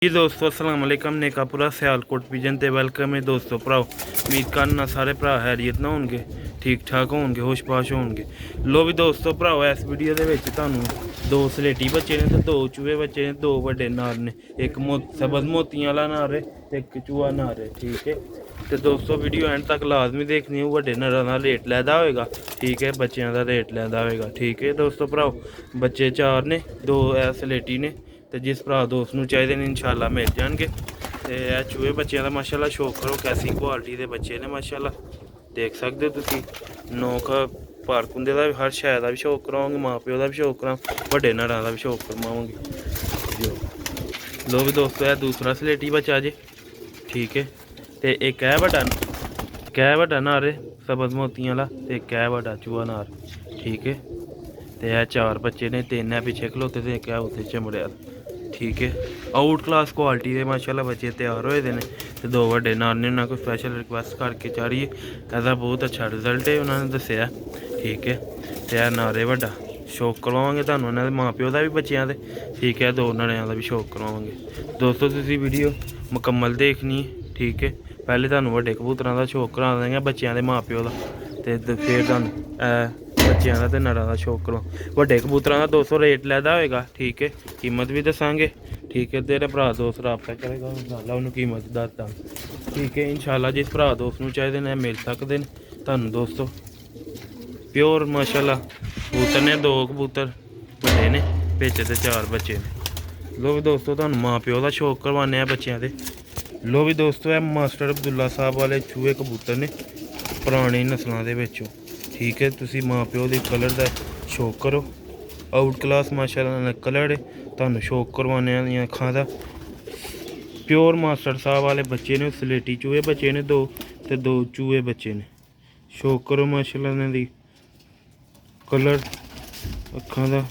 जी दोस्तों अस्सलाम वालेकुम ने पूरा सियालकोट विजन ते वेलकम है दोस्तों भराओ। उम्मीद करना सारे भरा हैरियत ना होंगे, ठीक ठाक होंगे, होश पाश होंगे। लो भी दोस्तों भराओ इस वीडियो दे विच तुहानूं दो सलेटी बच्चे ने ते दो चूहे बच्चे ने, दो वड्डे नार ने, एक सबज मोतियां वाला नार है ते एक चूहा नार है। ठीक है तो दोस्तों वीडियो एंड तक लाजमी देखनी है। वड्डे नारां दा रेट लैदा होएगा, ठीक है, बच्चों का रेट लैदा होएगा। ठीक है दोस्तों भराओ, बच्चे 4 ने, दो सलेटी ने तो जिस भरा दोस्त नूं चाहिए ने इंशाल्लाह मिल जाएंगे। तो यह चूहे बच्चों का माशाल्लाह शौक करो, कैसी क्वालिटी के बच्चे ने माशाल्लाह देख सकते हो तुसीं। नोक पार्क होंदे दा हर शै का भी शौक कराओगे, माँ प्यो का भी शौक कराओ, वड्डे नारां का भी शौक करवाओगे। लो भी दोस्तों यह दूसरा सलेटी बच्चा जे, ठीक है। तो एक है वड्डा नार है सबज मोतियां वाला, तो एक है वड्डा चूहा नार, ठीक है। तो यह 4 बच्चे ने, 3 है पिछे खलोते तो एक है उत्थे चमड़िया। ठीक है आउट क्लास क्वालिटी के माशाल्लाह बच्चे तैयार होए दे ने। ते दो वड्डे नार ने, उन्होंने कोई स्पैशल रिक्वेस्ट करके चाढ़िए, ऐसा बहुत अच्छा रिजल्ट है उन्होंने दस्या। ठीक है तो यह नार है वड्डा, शौक करवावांगे तुहानूं उन्होंने माँ प्यो का भी बच्चों के। ठीक है दो नारियां का भी शौक करवावांगे दोस्तों। तुसीं वीडियो मुकम्मल देखनी है, ठीक है। पहले तुहानूं वड्डे कबूतरां का शौक करा देंगे बच्चों के माँ प्यो का, तो फिर तुहानूं बच्चों का तो नरां का शौक करो। वड्डे कबूतरां का 200 रेट लैदा होएगा, ठीक है, कीमत भी दसांगे। ठीक है तेरे भरा दोस्त रबता करेगा इंशाल्लाह उन्होंने कीमत दस दांगे। ठीक है इंशाल्लाह जिस भरा दोस्त नूं चाहिए ने मिल सकते हैं तुहानूं दोस्तों। प्योर माशाल्लाह कबूतर ने, 2 कबूतर बड़े ने बिच ते 4 बच्चे ने। लो भी दोस्तों तुहानूं माँ प्यो का शौक करवाने बच्चों के। लो भी दोस्तों यह मास्टर अब्दुल्ला साहब वाले चूहे कबूतर ने, पुरानी नस्लों के विचों। ठीक है तुसी माँ प्यो के कलर का शौक करो, आउट क्लास माशाल्लाह कलर है, तुहानूं शौक करवाने अखां का। प्योर मास्टर साहब वाले बच्चे ने, सलेटी चूहे बच्चे ने 2 ते 2 चूहे बच्चे ने। शौक करो माशाल्लाह इन्हां दी कलर अखां का,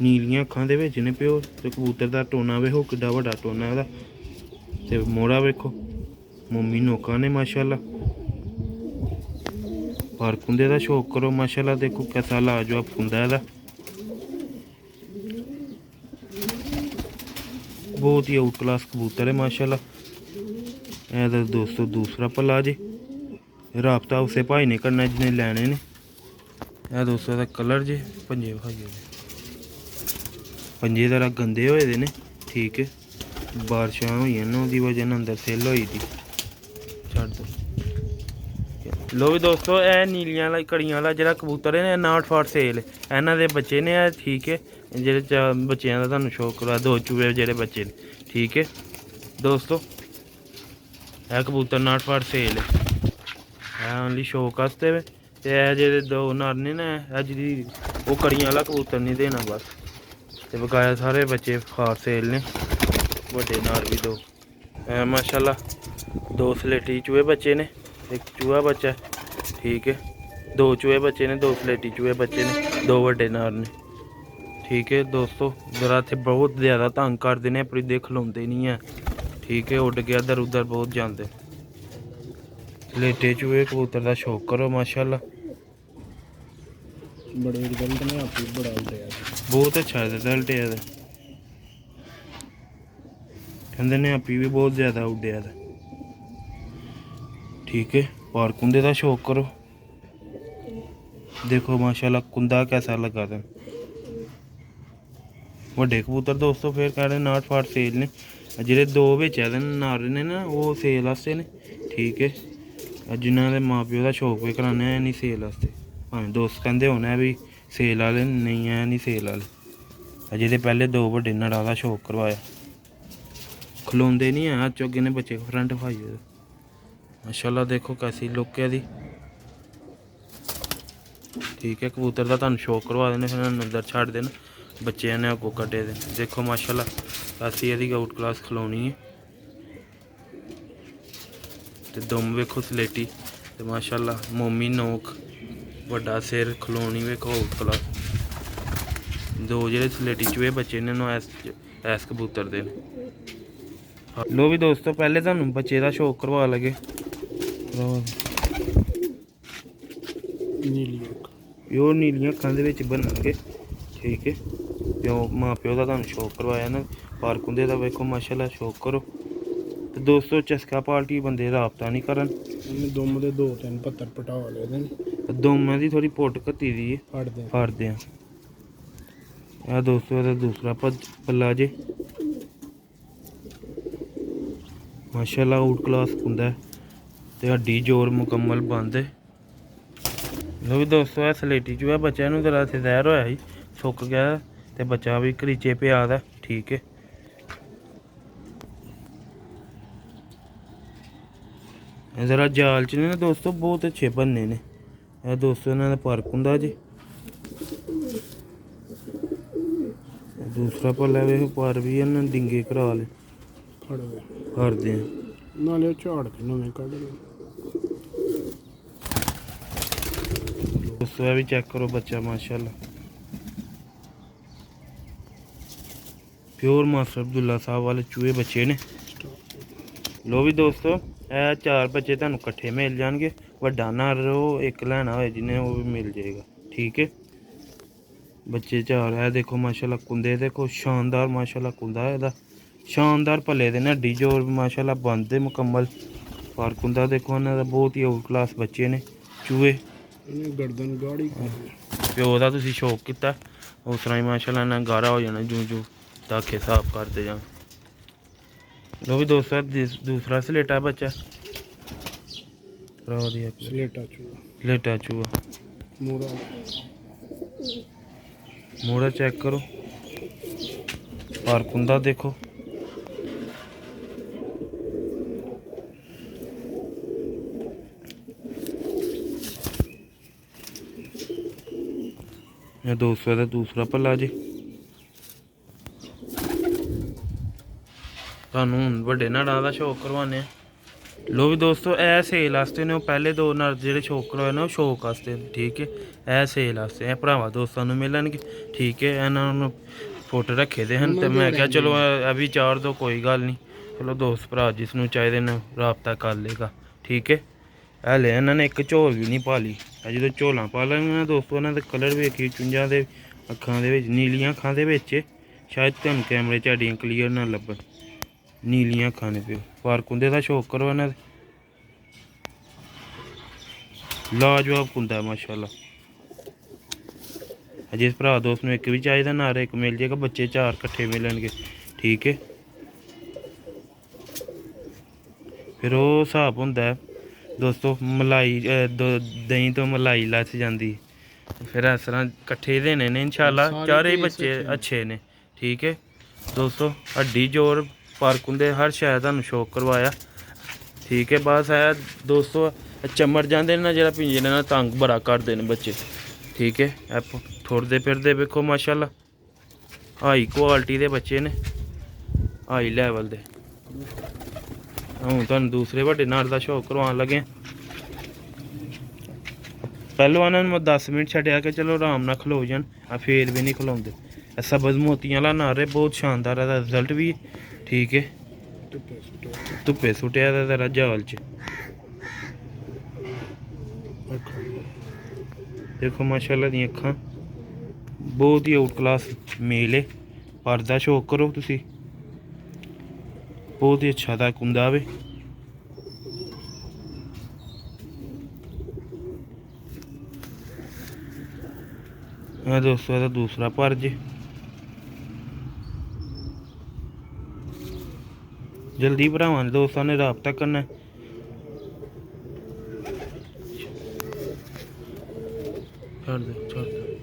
नीलियां अखां दे विच ने प्योर। ते कबूतर का टोना वेखो किड्डा वड्डा टोना है, ते मोड़ा वेखो, मोमी नोकां ने माशाल्लाह। पार्क कुंदे का शौक करो माशाल्लाह, देखो कैसा लाजवाब कुंदा है, बहुत ही आउट क्लास कबूतर है माशाल्लाह। ऐ दोस्तों दूसरा पला जी, राबता उसे भाई ने करना जिन्हें लैने ने। ऐ दोस्तों का कलर जे, पंजे खाइए, पंजे जरा गंदे होए दे ने। ठीक है बारिशां होई न ओहदी वजह नाल अंदर सिल होई दी, छड्ड दो। लो भी दोस्तों यह नीलियां वाला कड़ियां वाला जो कबूतर है नॉट फॉर सेल, इन्हों के बच्चे ने। ठीक है जेह्ड़े बच्चों का तुहानूं शौक करा, 2 चूहे जेह्ड़े बच्चे ने। ठीक है दोस्तों यह कबूतर नॉट फॉर सेल है, ओनली शौक आस्ते। ते जेह्ड़े 2 नर ने ना जी वो कड़ियां वाला कबूतर नहीं देना बस, ते बकाया सारे बच्चे फॉर सेल ने, वड्डे नार भी 2 माशाल्लाह। 2 सलेटी चूहे बच्चे ने, एक चूहा बच्चा है। ठीक है 2 चूहे बच्चे ने, 2 सलेटी चूहे बच्चे ने, 2 वड्डे नार ने। ठीक है दोस्तों जरा इत्थे बहुत ज़्यादा तंग करते हैं, पर इधर खलोंदे नहीं है। ठीक है उड के इधर उधर बहुत जाते। सलेटे चूहे कबूतर का शौक करो माशाल्लाह, बड़े रिजल्ट ने आपकी बड़ा उड़े, बहुत अच्छा रिजल्ट है। कहते ने आपी भी बहुत ज़्यादा उड्डे। ठीक है पार्क कुंदे का शौक करो, देखो माशाल्लाह कुंदा कैसा लगा था। वड्डे कबूतर दोस्तों फिर कह रहे नॉट फॉर सेल ने, जेह्ड़े 2 बिच नार ने ना वो सेल आस्ते ने। ठीक है जिन्होंने माँ प्यो का शौक भी कराने है नहीं सेल आस्ते, भावें दोस्त कहते होने भी सेल वाले नहीं है, नहीं सेल वाले। जेह्ड़े पहले 2 वड्डे नरां का शौक करवाया, खलोंदे नहीं है, चौगे ने बच्चे फ्रंट खाइए माशाल्लाह, देखो कैसी लुक है दी। ठीक है कबूतर का तुहानूं शौक करवा देने, फिर अंदर छड्ड देना, बच्चे ने अगों कड्ढे दे। देखो माशाल्लाह कैसी एहदी आउट क्लास खलोनी है, ते दुम वेखो सलेटी, ते माशाल्लाह मोमी नोक, वड्डा सिर, खलोनी वेखो आउट क्लास। 2 जेह्ड़े सलेटी चूहे बच्चे ने ऐस कबूतर दे। लो भी दोस्तों पहले तुहानूं बच्चे का शौक करवा लगे, प्योर नीलियां अखां दे विच बननगे। ठीक है प्यो माँ प्यो का तुहानूं शौक करवाया ना, ਪਾਰਕ ਹੁੰਦੇ ਦਾ ਵੇਖੋ ਮਾਸ਼ਾਅੱਲਾ ਸ਼ੌਕ ਕਰੋ। ਤੇ ਦੋਸਤੋ ਚਸਕਾ ਪਾਰਟੀ ਬੰਦੇ ਰਾਬਤਾ ਨਹੀਂ ਕਰਨ, ਉਹਨੇ ਦੁੰਮ ਦੇ 2-3 ਪੱਤਰ ਪਟਾ ਲਏ ਨੇ, ਦੋਵਾਂ ਦੀ ਥੋੜੀ ਪੁੱਟ ਘੱਤੀ ਦੀ ਹੈ, ਫੜਦੇ ਫੜਦੇ ਆ। ਇਹ ਦੋਸਤੋ ਇਹਦਾ ਦੂਸਰਾ ਪੱਲਾ ਜੇ ਮਾਸ਼ਾਅੱਲਾ ਆਊਟ ਕਲਾਸ ਹੁੰਦਾ ਹੈ ਤੇ ਹੱਡੀ ਜ਼ੋਰ ਮੁਕੰਮਲ ਬੰਦ ਹੈ। ਲੋ ਵੀ ਦੋਸਤੋ ਇਹ ਸਲੇਟੀ ਚੂਹਾ ਬੱਚਿਆਂ ਨੂੰ ਜ਼ਰਾ ਇੱਥੇ ਜ਼ਹਿਰ ਹੋਇਆ ਸੀ, ਸੁੱਕ ਗਿਆ ਤੇ ਬੱਚਾ ਵੀ ਘਰੀਚੇ ਪਿਆ ਦਾ, ਠੀਕ ਹੈ। ਇਹ ਜ਼ਰਾ ਜਾਲ ਚ ਨੇ ਨਾ ਦੋਸਤੋ ਬਹੁਤ ਅੱਛੇ ਬੰਨੇ ਨੇ। ਇਹ ਦੋਸਤੋ ਇਹਨਾਂ ਦਾ ਪਾਰਕ ਹੁੰਦਾ ਜੀ। ਦੂਸਰਾ ਪੱਲਾ ਵੇਖ ਪਰ ਵੀ ਇਹਨਾਂ ਡਿੰਗੇ ਕਰਾ ਲਏ, ਫੜਦੇ ਕਰਦੇ ਆ। ਨਾਲੇ ਉਹ ਝਾੜ ਕੇ ਨਵੇਂ ਕੱਢ ਲਏ। ਦੋਸਤੋ ਇਹ ਵੀ ਚੈੱਕ ਕਰੋ ਬੱਚਾ ਮਾਸ਼ਾਅੱਲਾ ਪਿਓਰ ਮਾਸਟਰ ਅਬਦੁੱਲਾ ਸਾਹਿਬ ਵਾਲੇ ਚੂਹੇ ਬੱਚੇ ਨੇ। ਲੋ ਵੀ ਦੋਸਤੋ ਇਹ 4 ਬੱਚੇ ਤੁਹਾਨੂੰ ਇਕੱਠੇ ਮਿਲ ਜਾਣਗੇ, ਵੱਡਾ ਨਾ ਰੋ ਇੱਕ ਲੈਣਾ ਹੋਏ ਜਿਹਨੇ ਉਹ ਵੀ ਮਿਲ ਜਾਏਗਾ, ਠੀਕ ਹੈ। ਬੱਚੇ 4 ਹੈ ਦੇਖੋ ਮਾਸ਼ਾਅੱਲਾ ਕੁੰਦੇ ਦੇਖੋ ਸ਼ਾਨਦਾਰ ਮਾਸ਼ਾਅੱਲਾ ਕੁੰਦਾ ਇਹਦਾ ਸ਼ਾਨਦਾਰ ਭੱਲੇ ਦੇ ਨੇ, ਹੱਡੀ ਜੋਰ ਮਾਸ਼ਾਅੱਲਾ ਬੰਦੇ ਮੁਕੰਮਲ ਪਾਰਕ ਹੁੰਦਾ ਦੇਖੋ। ਇਹਨਾਂ ਦਾ ਬਹੁਤ ਹੀ ਆਊਟ ਕਲਾਸ ਬੱਚੇ ਨੇ ਚੂਹੇ। ਇਹਨੇ ਗਰਦਨ ਗਾੜੀ ਕਰ ਪਿਓ ਦਾ ਤੁਸੀਂ ਸ਼ੌਕ ਕੀਤਾ ਉਸ ਤਰ੍ਹਾਂ ਹੀ ਮਾਸ਼ਾਅੱਲਾ ਇਹਨਾਂ ਗਾਰਾ ਹੋ ਜਾਣਾ ਜੂ ਜੂ ਦਾਖੇ ਸਾਫ਼ ਕਰਦੇ ਜਾਣ। ਲੋ ਵੀ ਦੋਸਤੋ ਦੂਸਰਾ ਸਲੇਟਾ ਬੱਚਾ ਸਲੇਟਾ ਚੂਹਾ, ਸਲੇਟਾ ਚੂਹਾ ਮੋੜਾ ਚੈੱਕ ਕਰੋ ਪਾਰਕ ਹੁੰਦਾ ਦੇਖੋ। ਇਹ ਦੋਸਤੋ ਦਾ ਦੂਸਰਾ ਪੱਲਾ ਜੀ। ਤੁਹਾਨੂੰ ਹੁਣ ਵੱਡੇ ਨਾੜਾਂ ਦਾ ਸ਼ੌਕ ਕਰਵਾਉਂਦੇ ਆ। ਲੋ ਵੀ ਦੋਸਤੋ ਇਹ ਸੇਲ ਵਾਸਤੇ ਨੇ, ਉਹ ਪਹਿਲੇ 2 ਨਰ ਜਿਹੜੇ ਸ਼ੌਕ ਕਰਵਾਏ ਨੇ ਉਹ ਸ਼ੌਕ ਵਾਸਤੇ, ਠੀਕ ਹੈ। ਇਹ ਸੇਲ ਵਾਸਤੇ ਇਹ ਭਰਾਵਾਂ ਦੋਸਤਾਂ ਨੂੰ ਮਿਲਣਗੇ, ਠੀਕ ਹੈ। ਇਹਨਾਂ ਨੂੰ ਫੋਟੋ ਰੱਖੇ ਦੇ ਹਨ ਤੇ ਮੈਂ ਕਿਹਾ ਚਲੋ ਇਹ ਵੀ 4 ਦੋ ਕੋਈ ਗੱਲ ਨਹੀਂ, ਚਲੋ ਦੋਸਤ ਭਰਾ ਜਿਸ ਨੂੰ ਚਾਹੀਦੇ ਨੇ ਰਾਬਤਾ ਕਰ ਲੇਗਾ, ਠੀਕ ਹੈ। ਇਹ ਲੈ ਇਹਨਾਂ ਨੇ ਇੱਕ ਝੋਲ ਵੀ ਨਹੀਂ ਪਾ ਲਈ। ਜਦੋਂ ਝੋਲਾਂ ਪਾ ਲੈਣਗੇ ਦੋਸਤੋ ਇਹਨਾਂ ਦੇ ਕਲਰ ਵੇਖੀ ਚੁੰਝਾਂ ਦੇ ਅੱਖਾਂ ਦੇ ਵਿੱਚ ਨੀਲੀਆਂ ਅੱਖਾਂ ਦੇ ਵਿੱਚ, ਸ਼ਾਇਦ ਤੁਹਾਨੂੰ ਕੈਮਰੇ 'ਚ ਸਾਡੀਆਂ ਕਲੀਅਰ ਨਾ ਲੱਭਣ, ਨੀਲੀਆਂ ਅੱਖਾਂ ਨੇ ਪਿਓ। ਪਾਰਕ ਹੁੰਦੇ ਦਾ ਸ਼ੌਕ ਕਰੋ ਇਹਨਾਂ ਦੇ, ਲਾਜਵਾਬ ਹੁੰਦਾ ਮਾਸ਼ਾਅੱਲਾ। ਜਿਸ ਭਰਾ ਦੋਸਤ ਨੂੰ ਇੱਕ ਵੀ ਚਾਹੀਦਾ ਨਾਰ ਇੱਕ ਮਿਲ ਜਾਏਗਾ, ਬੱਚੇ 4 ਇਕੱਠੇ ਮਿਲਣਗੇ, ਠੀਕ ਹੈ। ਫਿਰ ਉਹ ਹਿਸਾਬ ਹੁੰਦਾ ਦੋਸਤੋ ਮਲਾਈ ਦਹੀਂ ਤੋਂ ਮਲਾਈ ਲੱਥ ਜਾਂਦੀ, ਫਿਰ ਇਸ ਤਰ੍ਹਾਂ ਇਕੱਠੇ ਦੇਣੇ ਨੇ ਇਨਸ਼ਾਅੱਲਾ। ਚਾਰੇ ਬੱਚੇ ਅੱਛੇ ਨੇ, ਠੀਕ ਹੈ ਦੋਸਤੋ। ਹੱਡੀ ਜ਼ੋਰ ਪਾਰਕ ਹੁੰਦੇ ਹਰ ਸ਼ਾਇਦ ਤੁਹਾਨੂੰ ਸ਼ੌਕ ਕਰਵਾਇਆ, ਠੀਕ ਹੈ। ਬਸ ਹੈ ਦੋਸਤੋ ਚਮੜ ਜਾਂਦੇ ਨੇ ਨਾ ਜਿਹੜਾ ਪਿੰਜਰੇ ਨਾਲ ਤੰਗ ਬੜਾ ਕਰਦੇ ਨੇ ਬੱਚੇ, ਠੀਕ ਹੈ। ਇਹ ਤੁਰਦੇ ਫਿਰਦੇ ਵੇਖੋ ਮਾਸ਼ਾਅੱਲਾ ਹਾਈ ਕੁਆਲਿਟੀ ਦੇ ਬੱਚੇ ਨੇ, ਹਾਈ ਲੈਵਲ ਦੇ। ਹੁਣ ਤੁਹਾਨੂੰ ਦੂਸਰੇ ਵੱਡੇ ਨਾੜ ਦਾ ਸ਼ੌਕ ਕਰਵਾਉਣ ਲੱਗੇ। ਪਹਿਲੋਂ ਇਹਨਾਂ ਨੂੰ ਮੈਂ 10 ਮਿੰਟ ਛੱਡਿਆ ਕਿ ਚਲੋ ਆਰਾਮ ਨਾਲ ਖਲੋ ਜਾਣ, ਆ ਫੇਰ ਵੀ ਨਹੀਂ ਖਲੋਂਦੇ। ਇਹ ਸਬਜ਼ ਮੋਤੀਆਂ ਵਾਲਾ ਨਾਰ ਹੈ, ਬਹੁਤ ਸ਼ਾਨਦਾਰ ਇਹਦਾ ਰਿਜ਼ਲਟ ਵੀ, ਠੀਕ ਹੈ। ਧੁੱਪੇ ਸੁੱਟਿਆ ਦਾ ਜ਼ਰਾ ਜਾਲ 'ਚ ਦੇਖੋ ਮਾਸ਼ਾਅੱਲਾ ਦੀਆਂ ਅੱਖਾਂ ਬਹੁਤ ਹੀ ਆਊਟ ਕਲਾਸ ਮੇਲ ਹੈ। ਪਰ ਦਾ ਸ਼ੌਕ ਕਰੋ ਤੁਸੀਂ, ਬਹੁਤ ਹੀ ਅੱਛਾ ਦਾ ਕੁੰਦਾ ਵੇ। ਇਹ ਦੋਸਤੋ ਇਹਦਾ ਦੂਸਰਾ ਪਰ ਜੇ। ਜਲਦੀ ਭਰਾਵਾਂ ਦੋਸਤਾਂ ਨੇ ਰਾਬਤਾ ਕਰਨਾ। ਛੱਡ ਦੇ ਛੱਡ ਦੇ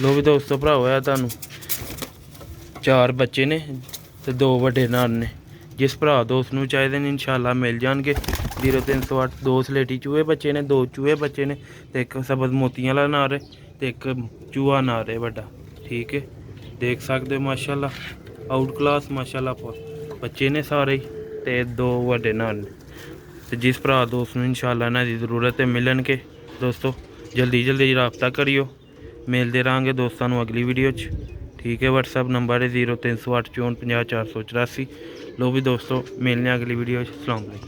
ਲੋ ਵੀ ਦੋਸਤੋ ਭਰਾਓ ਆ ਤੁਹਾਨੂੰ 4 ਬੱਚੇ ਨੇ ਤੇ 2 ਵੱਡੇ ਨਾਰ ਨੇ। ਜਿਸ ਭਰਾ ਦੋਸਤ ਨੂੰ ਚਾਹੀਦੇ ਨੇ ਇਨਸ਼ਾਅੱਲਾ ਮਿਲ ਜਾਣਗੇ। 0308 2 ਸਲੇਟੀ ਚੂਹੇ ਬੱਚੇ ਨੇ, 2 ਚੂਹੇ ਬੱਚੇ ਨੇ ਤੇ ਇੱਕ ਸਬਜ਼ ਮੋਤੀਆਂ ਵਾਲਾ ਨਾਰ ਹੈ ਤੇ ਇੱਕ ਚੂਹਾ ਨਾਰ ਹੈ ਵੱਡਾ, ਠੀਕ ਹੈ। ਦੇਖ ਸਕਦੇ ਹੋ ਮਾਸ਼ਾਅੱਲਾ ਆਊਟ ਕਲਾਸ ਮਾਸ਼ਾਅੱਲਾ ਬੱਚੇ ਨੇ ਸਾਰੇ ਤੇ 2 ਵੱਡੇ ਨਾਰ ਨੇ। ਤੇ ਜਿਸ ਭਰਾ ਦੋਸਤ ਨੂੰ ਇਨਸ਼ਾਅੱਲਾ ਇਹਨਾਂ ਦੀ ਜ਼ਰੂਰਤ ਹੈ ਮਿਲਣਗੇ ਦੋਸਤੋ, ਜਲਦੀ ਰਾਬਤਾ ਕਰਿਓ। ਮਿਲਦੇ ਰਹਾਂਗੇ ਦੋਸਤਾਂ ਨੂੰ ਅਗਲੀ ਵੀਡੀਓ 'ਚ, ਠੀਕ ਹੈ। WhatsApp ਨੰਬਰ ਹੈ 0308 54 50 484। ਲੋ ਵੀ ਦੋਸਤੋ ਮਿਲਨੇ ਅਗਲੀ ਵੀਡੀਓ 'ਚ। ਸਲਾਮ ਅਲੈਕੁਮ।